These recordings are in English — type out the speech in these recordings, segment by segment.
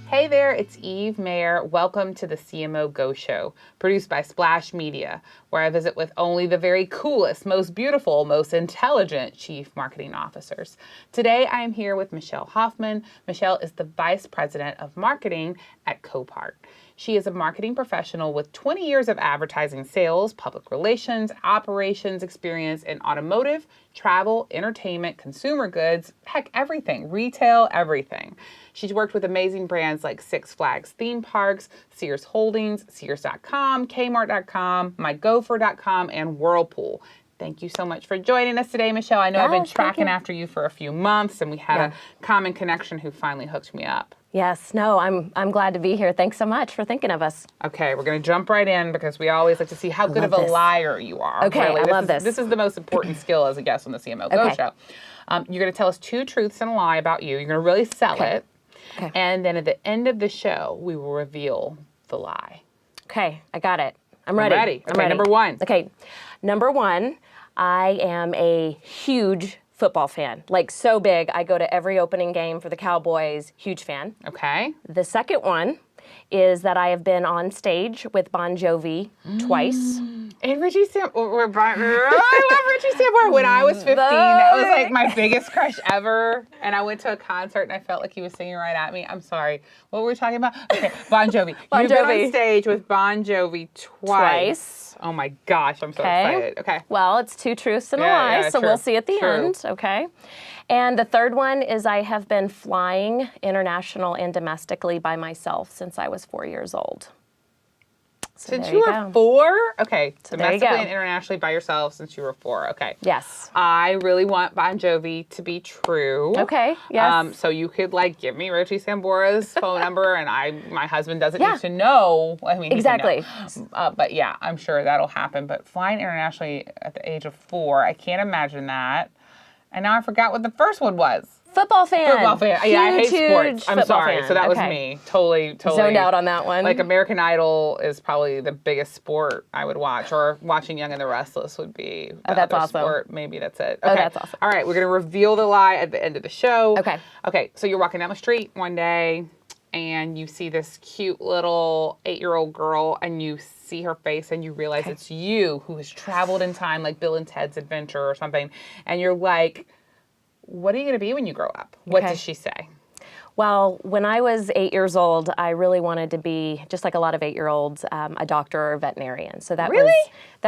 Hey there, it's Eve Mayer. Welcome to the CMO Go Show, produced by Splash Media, where I visit with only the very coolest, most beautiful, most intelligent chief marketing officers. Today, I am here with Michelle Hoffman. Michelle is the Vice President of Marketing at Copart. She is a marketing professional with 20 years of advertising sales, public relations, operations experience in automotive, travel, entertainment, consumer goods, heck, everything, retail, everything. She's worked with amazing brands like Six Flags theme parks, Sears Holdings, Sears.com, Kmart.com, MyGopher.com, and Whirlpool. Thank you so much for joining us today, Michelle. I know I've been tracking after you for a few months, and we had a common connection who finally hooked me up. Yes, no, I'm glad to be here. Thanks so much for thinking of us. Okay, we're going to jump right in because we always like to see how good of a liar you are. Okay, really. I love this. This is the most important skill as a guest on the CMO Go Show. You're going to tell us 2 truths and a lie about you. You're going to really sell it. Okay. And then at the end of the show, we will reveal the lie. Okay, I got it. I'm ready. Okay, number 1. Okay, number 1, I am a huge football fan. Like, so big, I go to every opening game for the Cowboys. Huge fan. Okay. The second one is that I have been on stage with Bon Jovi twice. And Richie Sambora. I love Richie Sambora. When I was 15, that was like my biggest crush ever. And I went to a concert and I felt like he was singing right at me. I'm sorry. What were we talking about? Okay, Bon Jovi. You've been on stage with Bon Jovi twice. Oh my gosh, I'm so excited. Okay. Well, it's 2 truths and a lie, so we'll see at the end. Okay. And the third one is I have been flying international and domestically by myself since I was 4 years old. So since you were 4? Okay. So domestically and internationally by yourself since you were 4. Okay. Yes. I really want Bon Jovi to be true. Okay. Yes. So you could give me Richie Sambora's phone number, and my husband doesn't need to know. I mean, exactly. But yeah, I'm sure that'll happen. But flying internationally at the age of 4, I can't imagine that. And now I forgot what the first one was. Football fan. Football fan. Yeah, I hate sports. I'm sorry. So that was me. Totally. Zoned out on that one. Like American Idol is probably the biggest sport I would watch, or watching Young and the Restless would be the that's other awesome. sport. Maybe that's it. Okay. Oh, that's awesome. All right, we're going to reveal the lie at the end of the show. Okay. Okay, so you're walking down the street one day, and you see this cute little 8-year-old girl, and you see her face, and you realize it's you who has traveled in time, like Bill and Ted's Adventure or something, and you're like, what are you going to be when you grow up? What does she say? Well, when I was 8 years old, I really wanted to be, just like a lot of 8-year-olds, a doctor or a veterinarian. So that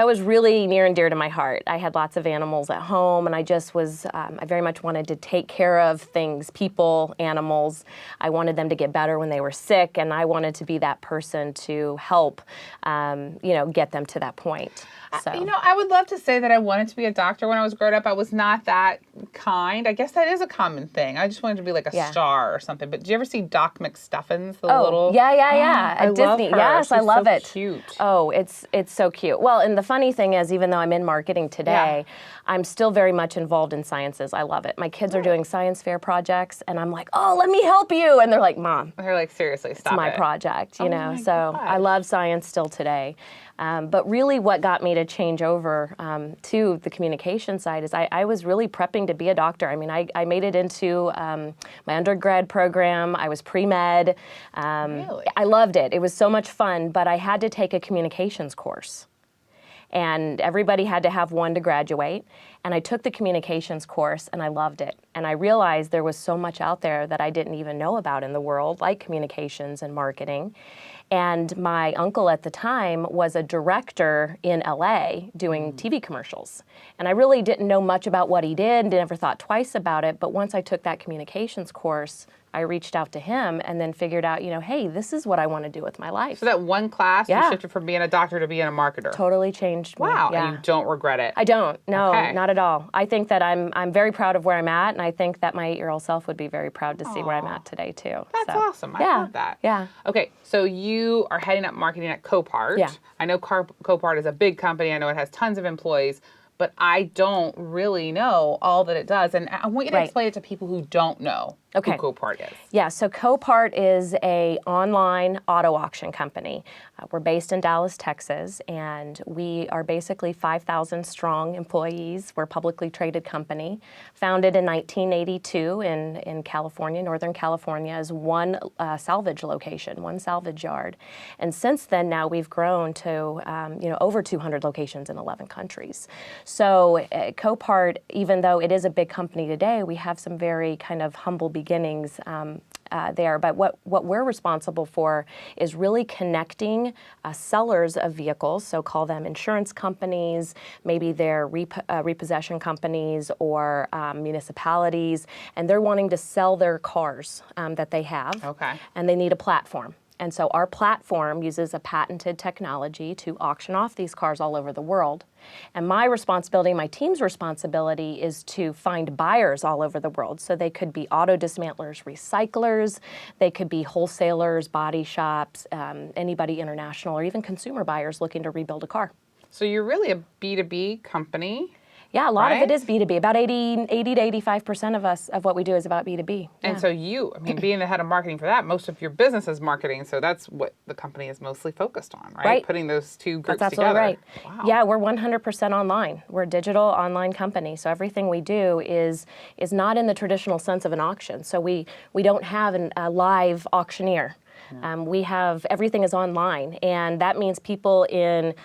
was really near and dear to my heart. I had lots of animals at home, and I just was, I very much wanted to take care of things, people, animals. I wanted them to get better when they were sick, and I wanted to be that person to help, get them to that point. So. I would love to say that I wanted to be a doctor when I was growing up. I was not that kind. I guess that is a common thing. I just wanted to be like a star or something. But did you ever see Doc McStuffins, the little? Yeah. At Disney. Love her. Yes, I love it. Cute. Oh, it's so cute. Well, and the funny thing is, even though I'm in marketing today, I'm still very much involved in sciences. I love it. My kids are doing science fair projects, and I'm like, oh, let me help you. And they're like, Mom. They're like, seriously, stop it. It's my project, you know. So gosh. I love science still today. But really what got me to change over to the communication side is I was really prepping to be a doctor. I mean, I made it into my undergrad program. I was pre-med. Really? I loved it. It was so much fun, but I had to take a communications course. And everybody had to have one to graduate. And I took the communications course, and I loved it. And I realized there was so much out there that I didn't even know about in the world, like communications and marketing. And my uncle at the time was a director in LA doing TV commercials. And I really didn't know much about what he did and never thought twice about it. But once I took that communications course, I reached out to him and then figured out, hey, this is what I want to do with my life. So that one class, you shifted from being a doctor to being a marketer. Totally changed me. Wow, yeah. and you don't regret it. I don't, no, not at all. I think that I'm very proud of where I'm at, and I think that my 8-year-old self would be very proud to see where I'm at today, too. That's awesome. I love that. Yeah. Okay, so you are heading up marketing at Copart. Yeah. I know Copart is a big company. I know it has tons of employees, but I don't really know all that it does. And I want you to explain it to people who don't know. Okay. who Copart is. Yeah, so Copart is a online auto auction company. We're based in Dallas, Texas, and we are basically 5,000 strong employees. We're a publicly traded company, founded in 1982 in California, Northern California, as one salvage location, one salvage yard. And since then, now we've grown to over 200 locations in 11 countries. So Copart, even though it is a big company today, we have some very kind of humble beginnings there. But what we're responsible for is really connecting sellers of vehicles, so call them insurance companies, maybe they're repossession companies or municipalities, and they're wanting to sell their cars that they have, and they need a platform. And so our platform uses a patented technology to auction off these cars all over the world. And my responsibility, my team's responsibility, is to find buyers all over the world. So they could be auto dismantlers, recyclers, they could be wholesalers, body shops, anybody international, or even consumer buyers looking to rebuild a car. So you're really a B2B company. Yeah, a lot of it is B2B. About 80 to 85% of what we do is about B2B. And so being the head of marketing for that, most of your business is marketing, so that's what the company is mostly focused on, right? Right. Putting those two groups That's together. Right. Wow. Yeah, we're 100% online. We're a digital online company, so everything we do is not in the traditional sense of an auction. So we don't have a live auctioneer. We have, everything is online, and that means people in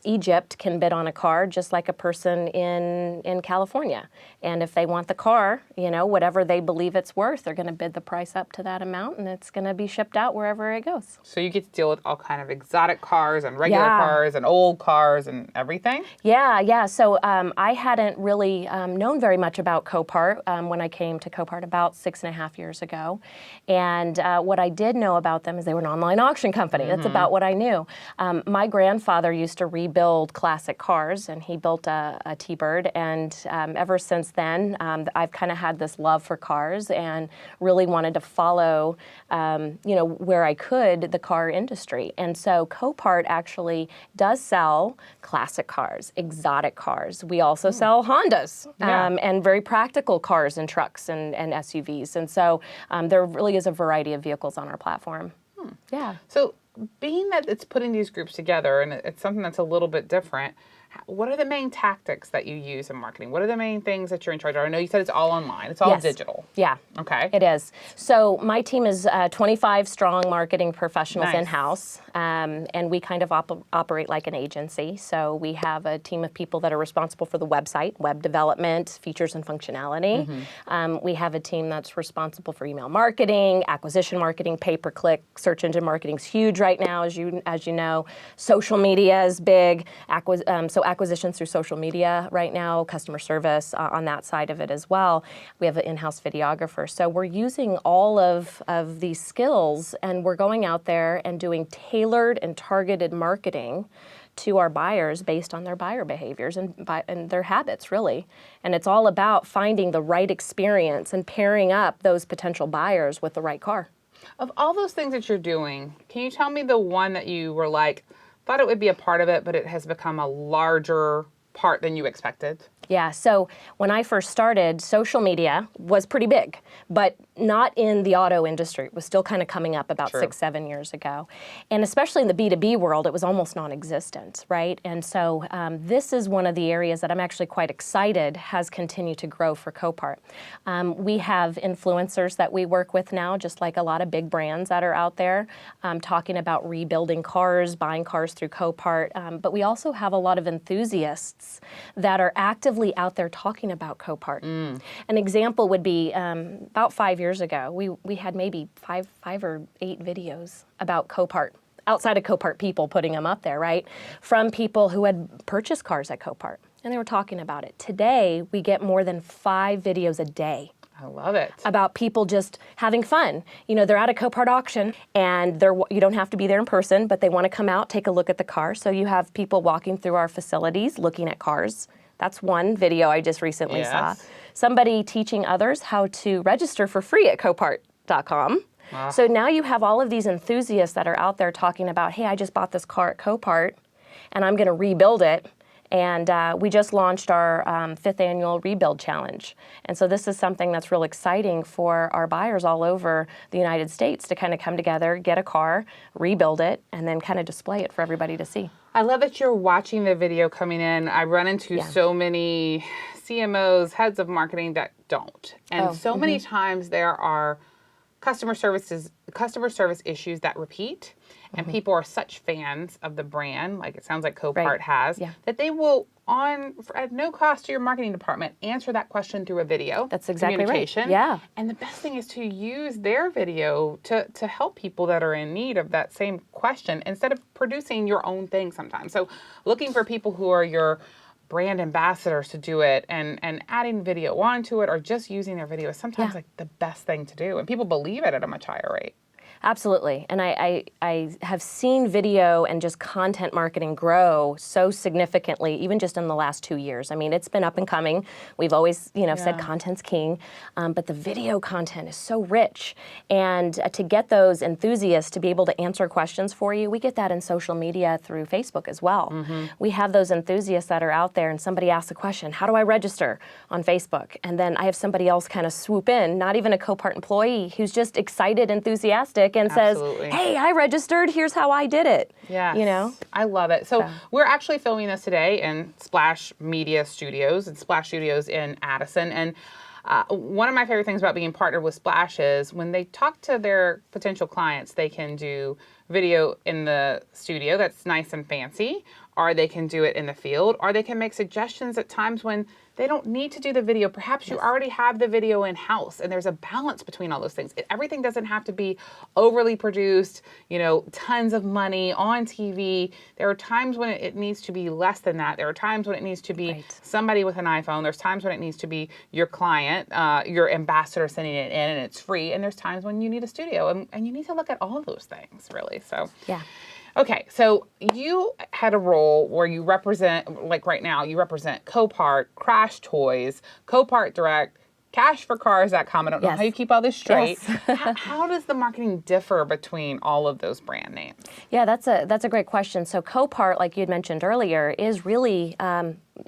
Egypt can bid on a car just like a person in California. And if they want the car, whatever they believe it's worth, they're going to bid the price up to that amount, and it's going to be shipped out wherever it goes. So you get to deal with all kind of exotic cars and regular cars and old cars and everything? Yeah. So I hadn't really known very much about Copart when I came to Copart about 6.5 years ago. And what I did know about them is they were an online auction company. That's about what I knew. My grandfather used to rebuild classic cars, and he built a T-Bird. And ever since then, I've kind of had this love for cars and really wanted to follow, where I could, the car industry. And so Copart actually does sell classic cars, exotic cars. We also sell Hondas and very practical cars and trucks and SUVs. And so there really is a variety of vehicles on our platform. Yeah. So being that it's putting these groups together and it's something that's a little bit different, what are the main tactics that you use in marketing? What are the main things that you're in charge of? I know you said it's all online. It's all digital. Yeah. Okay. It is. So my team is 25 strong marketing professionals in-house, and we kind of operate like an agency. So we have a team of people that are responsible for the website, web development, features and functionality. We have a team that's responsible for email marketing, acquisition marketing, pay-per-click, search engine marketing is huge right now, as you know. Social media is big. So acquisitions through social media right now, customer service on that side of it as well. We have an in-house videographer. So we're using all of these skills, and we're going out there and doing tailored and targeted marketing to our buyers based on their buyer behaviors and their habits, really. And it's all about finding the right experience and pairing up those potential buyers with the right car. Of all those things that you're doing, can you tell me the one that you were like, thought it would be a part of it, but it has become a larger part than you expected? Yeah, so when I first started, social media was pretty big, but not in the auto industry. It was still kind of coming up about 6-7 years ago. And especially in the B2B world, it was almost non-existent, right? And so this is one of the areas that I'm actually quite excited has continued to grow for Copart. We have influencers that we work with now, just like a lot of big brands that are out there, talking about rebuilding cars, buying cars through Copart. But we also have a lot of enthusiasts that are actively out there talking about Copart. An example would be about 5 years ago, we had maybe five or 8 videos about Copart, outside of Copart people putting them up there, right? From people who had purchased cars at Copart, and they were talking about it. Today, we get more than 5 videos a day. I love it. About people just having fun. They're at a Copart auction, and you don't have to be there in person, but they want to come out, take a look at the car. So you have people walking through our facilities, looking at cars. That's one video I just recently saw. Somebody teaching others how to register for free at Copart.com. So now you have all of these enthusiasts that are out there talking about, hey, I just bought this car at Copart, and I'm going to rebuild it. And we just launched our 5th annual Rebuild Challenge. And so this is something that's real exciting for our buyers all over the United States to kind of come together, get a car, rebuild it, and then kind of display it for everybody to see. I love that you're watching the video coming in. I run into so many CMOs, heads of marketing that don't. And so many times there are customer service issues that repeat. And people are such fans of the brand, like it sounds like Copart has, that they will, at no cost to your marketing department, answer that question through a video. That's exactly communication. right. Yeah. And the best thing is to use their video to help people that are in need of that same question instead of producing your own thing sometimes. So looking for people who are your brand ambassadors to do it and adding video onto it or just using their video is sometimes like the best thing to do. And people believe it at a much higher rate. Absolutely. And I have seen video and just content marketing grow so significantly, even just in the last 2 years. I mean, it's been up and coming. We've always, said content's king, but the video content is so rich. And to get those enthusiasts to be able to answer questions for you, we get that in social media through Facebook as well. We have those enthusiasts that are out there and somebody asks a question, how do I register on Facebook? And then I have somebody else kind of swoop in, not even a Copart employee, who's just excited, enthusiastic, and says, hey, I registered, here's how I did it. Yeah. I love it. So we're actually filming this today in Splash Media Studios and Splash Studios in Addison. And one of my favorite things about being partnered with Splash is when they talk to their potential clients, they can do video in the studio that's nice and fancy, or they can do it in the field, or they can make suggestions at times when they don't need to do the video. Perhaps you already have the video in-house, and there's a balance between all those things. Everything doesn't have to be overly produced, tons of money on TV. There are times when it needs to be less than that. There are times when it needs to be somebody with an iPhone. There's times when it needs to be your client, your ambassador sending it in, and it's free. And there's times when you need a studio, and you need to look at all of those things, really. So yeah. Okay, so you had a role where you represent, like right now, you represent Copart, Crash Toys, Copart Direct, CashForCars.com. I don't know how you keep all this straight. How does the marketing differ between all of those brand names? Yeah, that's a great question. So Copart, like you had mentioned earlier, is really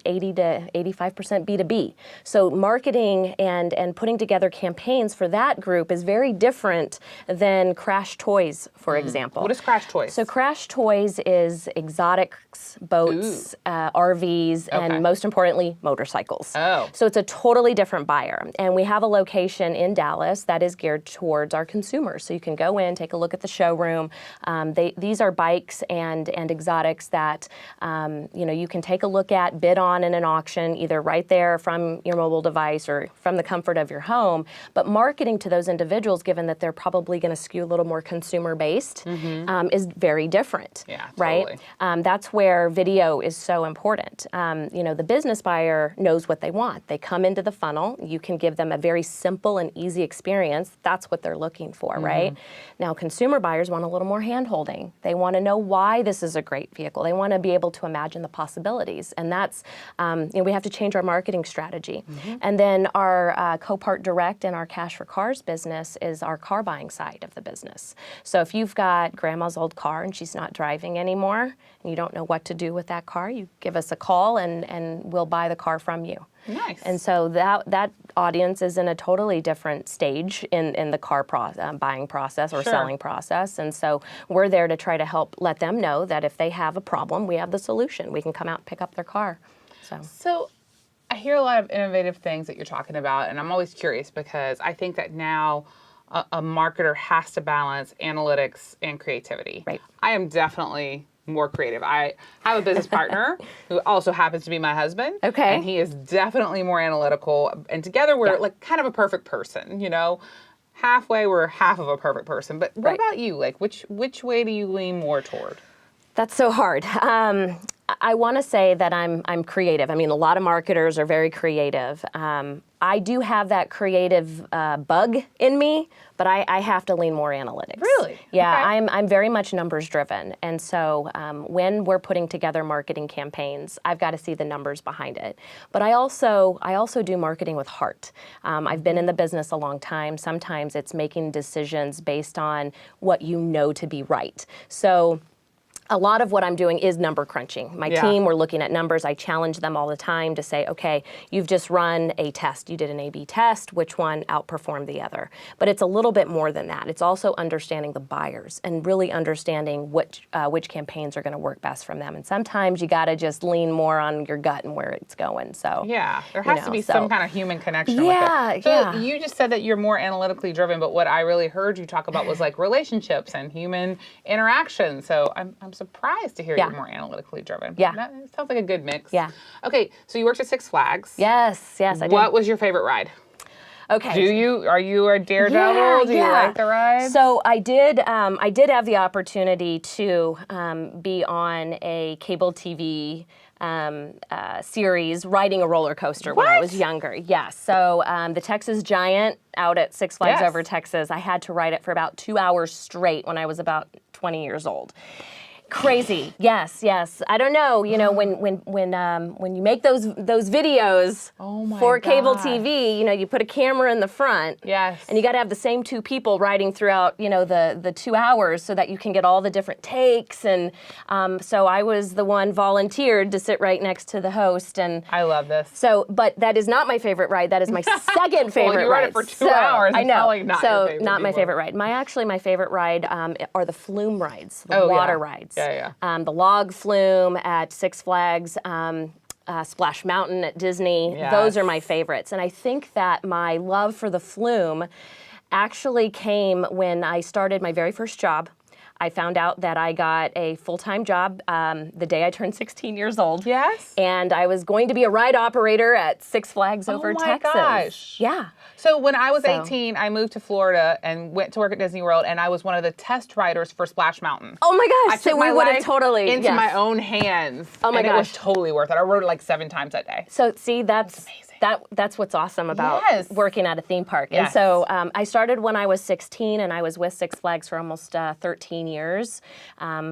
80 to 85% B2B. So marketing and putting together campaigns for that group is very different than Crash Toys, for example. What is Crash Toys? So Crash Toys is exotics, boats, RVs, and most importantly, motorcycles. So it's a totally different buyer. And we have a location in Dallas that is geared towards our consumers. So you can go in, take a look at the showroom. These are bikes and exotics that you can take a look at, bid on in an auction, either right there from your mobile device or from the comfort of your home. But marketing to those individuals, given that they're probably going to skew a little more consumer-based, is very different. Yeah, right? Totally. That's where video is so important. The business buyer knows what they want. They come into the funnel. You can give them a very simple and easy experience. That's what they're looking for, right? Now, consumer buyers want a little more hand-holding. They want to know why this is a great vehicle. They want to be able to imagine the possibilities. And that's, we have to change our marketing strategy. And then our Copart Direct and our Cash for Cars business is our car buying side of the business. So if you've got grandma's old car and she's not driving anymore, and you don't know what to do with that car, you give us a call and we'll buy the car from you. Nice. And so that audience is in a totally different stage in the car buying process or selling process. And so we're there to try to help let them know that if they have a problem, we have the solution. We can come out and pick up their car. So I hear a lot of innovative things that you're talking about, and I'm always curious because I think that now a marketer has to balance analytics and creativity. Right. I am definitely more creative. I have a business partner who also happens to be my husband. Okay. And he is definitely more analytical. And together we're like kind of a perfect person, Halfway we're half of a perfect person. But what about you? Like which way do you lean more toward? That's so hard. I want to say that I'm creative. I mean, a lot of marketers are very creative. I do have that creative bug in me, but I have to lean more analytics. Really? Yeah, Okay. I'm very much numbers driven. And so when we're putting together marketing campaigns, I've got to see the numbers behind it. But I also do marketing with heart. I've been in the business a long time. Sometimes it's making decisions based on what you know to be right. So a lot of what I'm doing is number crunching. My team, we're looking at numbers. I challenge them all the time to say, okay, you've just run a test. You did an A/B test. Which one outperformed the other? But it's a little bit more than that. It's also understanding the buyers and really understanding which campaigns are going to work best from them. And sometimes you got to just lean more on your gut and where it's going. So yeah, there has to be some kind of human connection yeah, with it. So you just said that you're more analytically driven, but what I really heard you talk about was like relationships and human interaction. So I'm surprised to hear you're more analytically driven. Yeah. That sounds like a good mix. Yeah. Okay, so you worked at Six Flags. Yes, I did. What was your favorite ride? Okay. Are you a daredevil? Do you like the rides? So I did have the opportunity to be on a cable TV series riding a roller coaster when I was younger. Yes. So the Texas Giant out at Six Flags Over Texas, I had to ride it for about 2 hours straight when I was about 20 years old. Crazy. Yes. I don't know. You know, when you make those videos for cable TV, you know, you put a camera in the front. Yes. And you got to have the same two people riding throughout, you know, the 2 hours so that you can get all the different takes. And so I was the one volunteered to sit right next to the host. And I love this. So, but that is not my favorite ride. That is my second favorite well, you ride it for 2 hours. I know. Probably not your favorite not my either. favorite ride. My favorite ride are the flume rides, the water rides. Yeah. The log flume at Six Flags, Splash Mountain at Disney. Yes. Those are my favorites. And I think that my love for the flume actually came when I started my very first job. I found out that I got a full-time job the day I turned 16 years old. Yes. And I was going to be a ride operator at Six Flags Over Texas. Oh my gosh. Yeah. So when I was 18, I moved to Florida and went to work at Disney World, and I was one of the test riders for Splash Mountain. Oh my gosh. I took my we would have life totally into my own hands. Oh my and gosh. it was totally worth it. I rode it like 7 times that day. So see, that's amazing. That's what's awesome about working at a theme park. Yes. And so I started when I was 16, and I was with Six Flags for almost 13 years.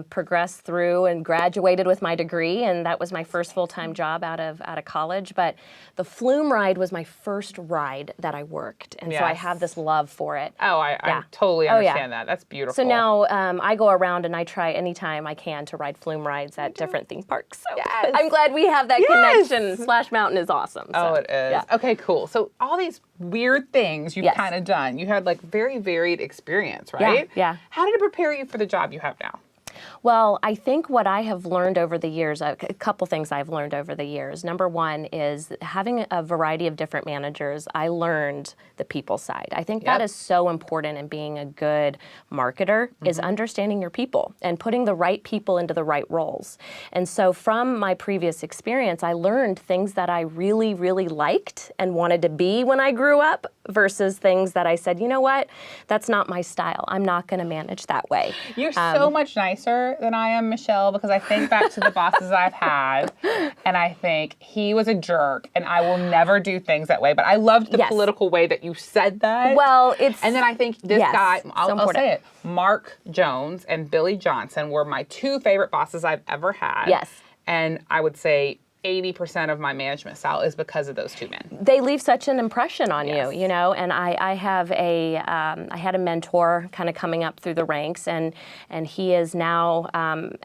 Progressed through and graduated with my degree, and that was my first full-time job out of college. But the flume ride was my first ride that I worked, and so I have this love for it. Oh, I totally understand that. That's beautiful. So now I go around and I try anytime I can to ride flume rides at different theme parks. So I'm glad we have that connection. Splash Mountain is awesome. So. Oh, it is. Yeah. Okay, cool. So all these weird things you've kind of done. You had like very varied experience, right? Yeah. How did it prepare you for the job you have now? Well, I think what I have learned over the years, a couple things I've learned over the years. Number one is having a variety of different managers, I learned the people side. I think that is so important in being a good marketer, is understanding your people and putting the right people into the right roles. And so from my previous experience, I learned things that I really, really liked and wanted to be when I grew up versus things that I said, you know what, that's not my style. I'm not going to manage that way. You're so much nicer than I am, Michelle, because I think back to the bosses I've had, and I think he was a jerk, and I will never do things that way. But I loved the political way that you said that. Well, it's... And then I think this guy, I'll important. say it, Mark Jones and Billy Johnson were my 2 favorite bosses I've ever had. Yes. And I would say 80% of my management style is because of those 2 men. They leave such an impression on you, you know. And I have I had a mentor kind of coming up through the ranks, and he is now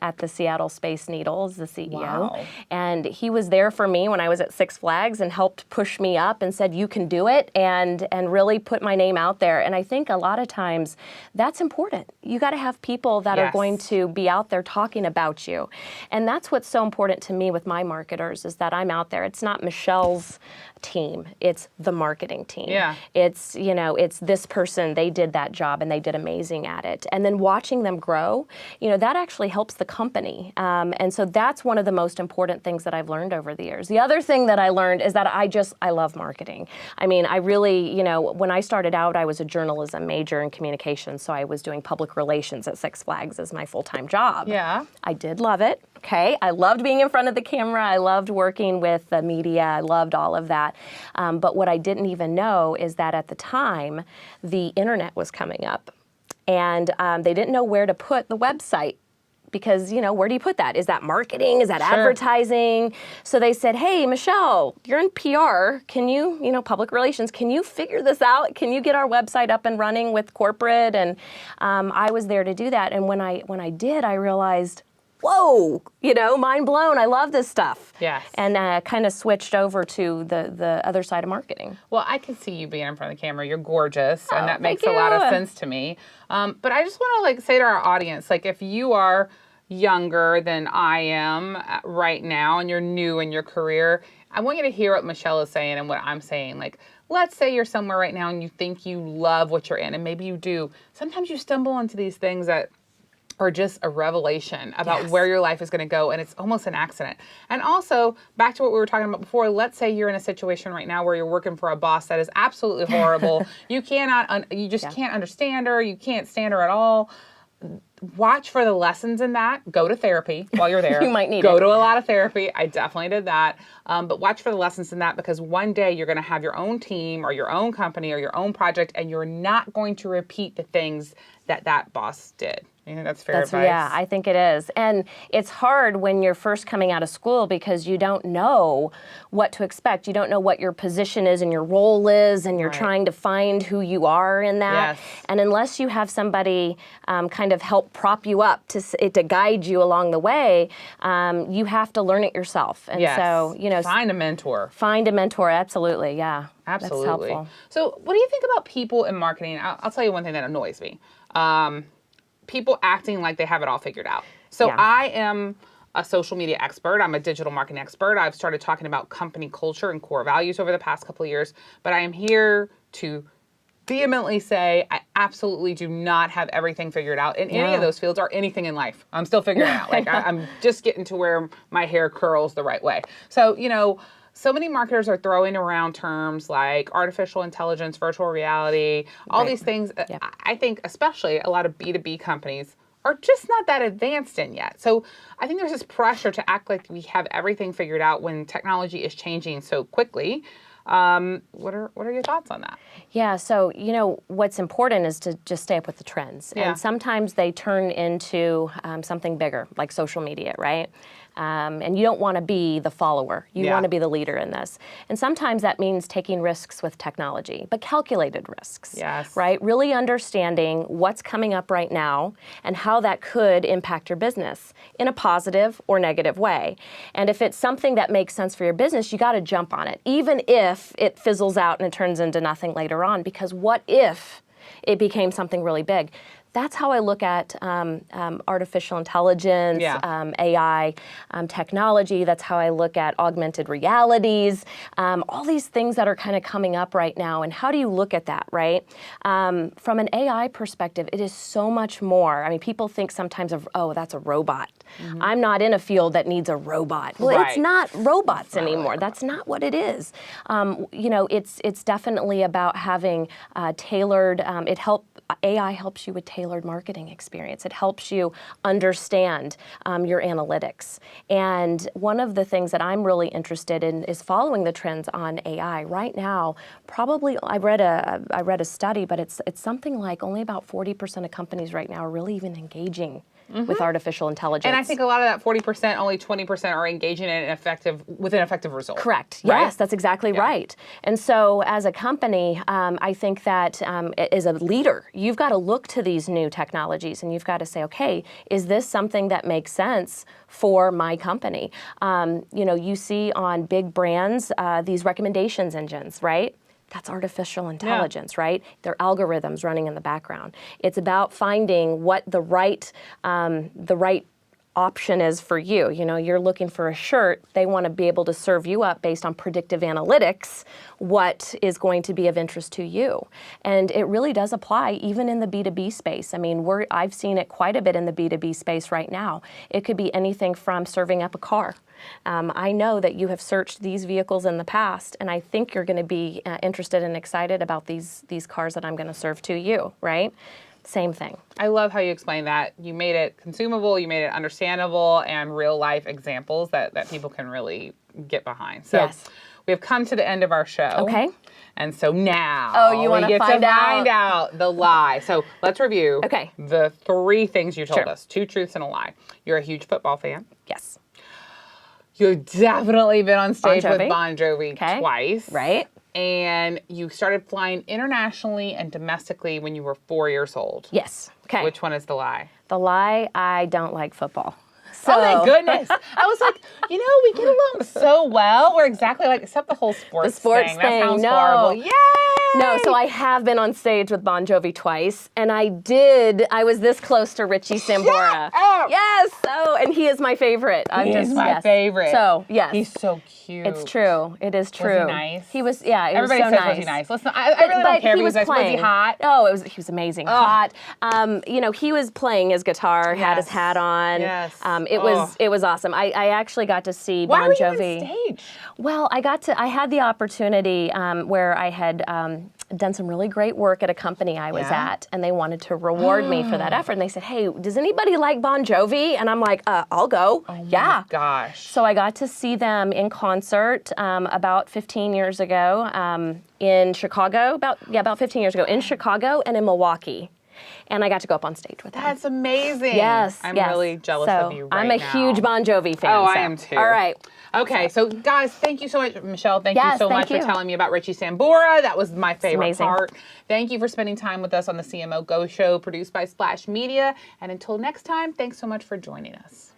at the Seattle Space Needle as the CEO. Wow. And he was there for me when I was at Six Flags and helped push me up and said, you can do it, and really put my name out there. And I think a lot of times that's important. You got to have people that are going to be out there talking about you. And that's what's so important to me with my marketers, is that I'm out there. It's not Michelle's team, it's the marketing team. Yeah. It's, you know, it's this person, they did that job and they did amazing at it. And then watching them grow, you know, that actually helps the company. And so that's one of the most important things that I've learned over the years. The other thing that I learned is that I love marketing. I mean, I really, you know, when I started out, I was a journalism major in communications, so I was doing public relations at Six Flags as my full-time job. Yeah. I did love it. Okay, I loved being in front of the camera. I loved working with the media. I loved all of that. But what I didn't even know is that at the time, the internet was coming up. And they didn't know where to put the website. Because, you know, where do you put that? Is that marketing? Is that advertising? So they said, hey, Michelle, you're in PR. Can you, you know, public relations, can you figure this out? Can you get our website up and running with corporate? And I was there to do that. And when I did, I realized, whoa, mind blown. I love this stuff. Yes. And kind of switched over to the other side of marketing. Well, I can see you being in front of the camera. You're gorgeous, and that makes thank a lot of you. sense to me. But I just want to say to our audience, if you are younger than I am right now, and you're new in your career, I want you to hear what Michelle is saying and what I'm saying. Let's say you're somewhere right now and you think you love what you're in, and maybe you do. Sometimes you stumble into these things that are just a revelation about where your life is going to go, and it's almost an accident. And also, back to what we were talking about before, let's say you're in a situation right now where you're working for a boss that is absolutely horrible. You just can't understand her. You can't stand her at all. Watch for the lessons in that. Go to therapy while you're there. You might need Go it. to a lot of therapy. I definitely did that. But watch for the lessons in that, because one day you're going to have your own team or your own company or your own project, and you're not going to repeat the things that boss did. You think that's fair advice? Yeah, I think it is. And it's hard when you're first coming out of school because you don't know what to expect. You don't know what your position is and your role is, and you're trying to find who you are in that. Yes. And unless you have somebody kind of help prop you up to guide you along the way, you have to learn it yourself. And so, find a mentor. Find a mentor, absolutely, yeah. Absolutely. That's helpful. So what do you think about people in marketing? I'll tell you one thing that annoys me. People acting like they have it all figured out. So I am a social media expert. I'm a digital marketing expert. I've started talking about company culture and core values over the past couple of years, but I am here to vehemently say I absolutely do not have everything figured out in any of those fields or anything in life. I'm still figuring it out. I'm just getting to where my hair curls the right way. So, so many marketers are throwing around terms like artificial intelligence, virtual reality, all these things. I think especially a lot of B2B companies are just not that advanced in yet. So I think there's this pressure to act like we have everything figured out when technology is changing so quickly. What are your thoughts on that? Yeah, so, what's important is to just stay up with the trends. Yeah. And sometimes they turn into something bigger, like social media, right? And you don't want to be the follower. You want to be the leader in this. And sometimes that means taking risks with technology, but calculated risks. Yes. Right? Really understanding what's coming up right now and how that could impact your business in a positive or negative way. And if it's something that makes sense for your business, you got to jump on it, even if it fizzles out and it turns into nothing later on, because what if it became something really big? That's how I look at artificial intelligence, AI technology. That's how I look at augmented realities, all these things that are kind of coming up right now. And how do you look at that, right? From an AI perspective, it is so much more. I mean, people think sometimes of, oh, that's a robot. Mm-hmm. I'm not in a field that needs a robot. Well, it's not robots anymore. That's not what it is. It's definitely about having tailored, AI helps you with tailored marketing experience. It helps you understand your analytics. And one of the things that I'm really interested in is following the trends on AI. Right now, probably I read a study, but it's something like only about 40% of companies right now are really even engaging with artificial intelligence. And I think a lot of that 40%, only 20% are engaging in with an effective result. Correct. Right? Yes, that's exactly right. And so as a company, I think that as a leader, you've got to look to these new technologies and you've got to say, okay, is this something that makes sense for my company? You see on big brands, these recommendations engines, right? That's artificial intelligence, right? They're algorithms running in the background. It's about finding what the right option is for you. You're looking for a shirt. They want to be able to serve you up based on predictive analytics what is going to be of interest to you. And it really does apply even in the B2B space. I mean, I've seen it quite a bit in the B2B space right now. It could be anything from serving up a car. I know that you have searched these vehicles in the past, and I think you're going to be interested and excited about these cars that I'm going to serve to you, right? Same thing. I love how you explain that. You made it consumable, you made it understandable, and real life examples that people can really get behind. So we have come to the end of our show. Okay. And so now you want we get find to find out the lie. So let's review the 3 things you told us. 2 truths and a lie. You're a huge football fan. Yes. You've definitely been on stage with Bon Jovi twice. Right. And you started flying internationally and domestically when you were 4 years old. Yes. Okay. Which one is the lie? The lie, I don't like football. So, Oh my goodness. I was like, we get along so well. We're exactly like, except the whole sports thing. That sounds horrible. Yay! No, so I have been on stage with Bon Jovi twice, and I was this close to Richie Sambora. Yes, and he is my favorite. He's my favorite. So, yes. He's so cute. It's true. It is true. Was he nice? He was, yeah, Everybody was so says, nice. was he nice? Listen, I really don't care if he was nice. Was he hot? Oh, he was amazing. Hot. He was playing his guitar, had his hat on. Yes. It was awesome. I actually got to see Bon Jovi. Why were you on stage? Well, I had the opportunity where I had done some really great work at a company I was at, and they wanted to reward me for that effort. And they said, "Hey, does anybody like Bon Jovi?" And I'm like, "I'll go." Oh my gosh. So I got to see them in concert about 15 years ago in Chicago. About 15 years ago in Chicago and in Milwaukee. And I got to go up on stage with them. That's amazing. Yes. I'm really jealous of you right now. I'm a huge Bon Jovi fan. Oh, I am too. All right. Okay, so guys, thank you so much. Michelle, thank you so much for telling me about Richie Sambora. That was my favorite part. Thank you for spending time with us on the CMO Go Show, produced by Splash Media. And until next time, thanks so much for joining us.